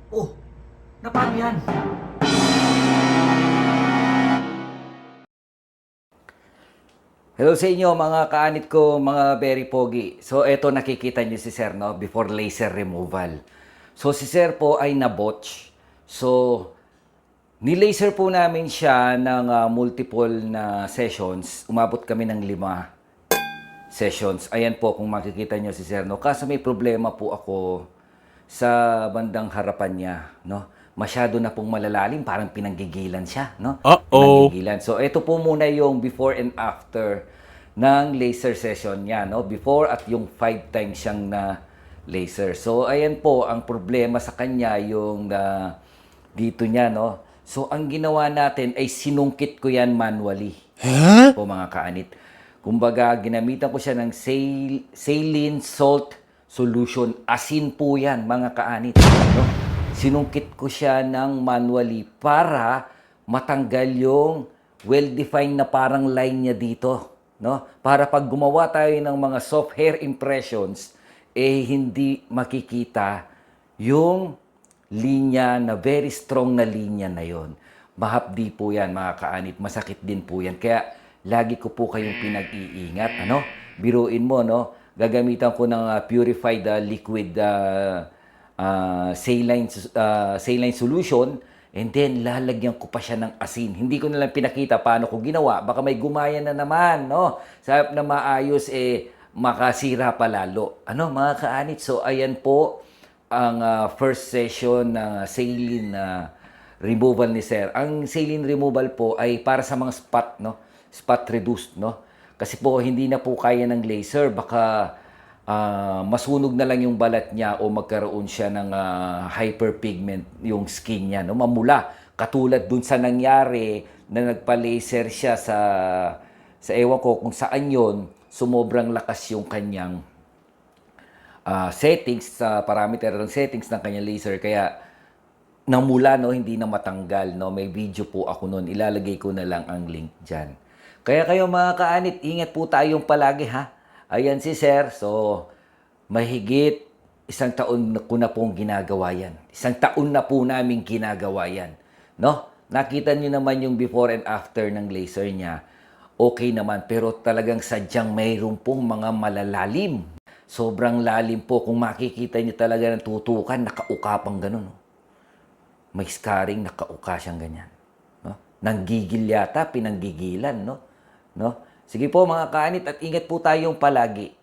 Oh, na paano yan? Hello sa inyo mga kaanit ko, mga very pogi. So eto nakikita niyo si Sir no, before laser removal. So si Sir po ay nabotch. So ni-laser po namin siya ng multiple na sessions. Umabot kami ng 5 sessions. Ayan po kung makikita niyo si Sir no. Kaso may problema po ako sa bandang harapan niya, no? Masyado na pong malalalim, parang pinanggigilan siya, no? Uh-oh. Pinanggigilan. So, ito po muna yung before and after ng laser session niya, no? Before at yung 5 times siyang na laser. So, ayan po, ang problema sa kanya yung dito niya, no? So, ang ginawa natin ay sinungkit ko yan manually. Huh? Po mga kaanit. Kumbaga, ginamitan ko siya ng saline salt solution. Asin po yan, mga kaanit. No? Sinungkit ko siya ng manually para matanggal yung well-defined na parang line niya dito. No? Para pag gumawa tayo ng mga soft hair impressions, eh hindi makikita yung linya na very strong na linya na yon. Mahapdi po yan, mga kaanit. Masakit din po yan. Kaya lagi ko po kayong pinag-iingat. Ano? Biruin mo, no? Gagamitan ko ng purified liquid saline solution, and then lalagyan ko pa siya ng asin. Hindi ko na lang pinakita paano ko ginawa. Baka may gumaya na naman, no? Sa na maayos, makasira pa lalo. Ano, mga kaanit? So, ayan po ang first session ng saline removal ni Sir. Ang saline removal po ay para sa mga spot, no? Spot reduced, no? Kasi po hindi na po kaya ng laser, baka masunog na lang yung balat niya o magkaroon siya ng hyperpigment yung skin niya, no? Mamula. Katulad dun sa nangyari na nagpa-laser siya sa ewan ko kung saan yon, sumobrang lakas yung kanyang settings, sa parameter ng settings ng kanyang laser, kaya namula, no, hindi na matanggal, no. May video po ako noon, ilalagay ko na lang ang link diyan. Kaya kayo mga kaanit, ingat po tayong palagi, ha. Ayan si Sir, so mahigit 1 taon ko na pong ginagawa yan. 1 taon na po namin ginagawa yan, no. Nakita niyo naman yung before and after ng laser niya. Okay naman, pero talagang sadyang mayroon pong mga malalalim. Sobrang lalim po. Kung makikita niyo talaga ng tutukan, nakaukapang ganun. No? May scarring, nakauka siyang ganyan. No? Nanggigil yata, pinanggigilan. No? No? Sige po mga kaanit, at ingat po tayong palagi.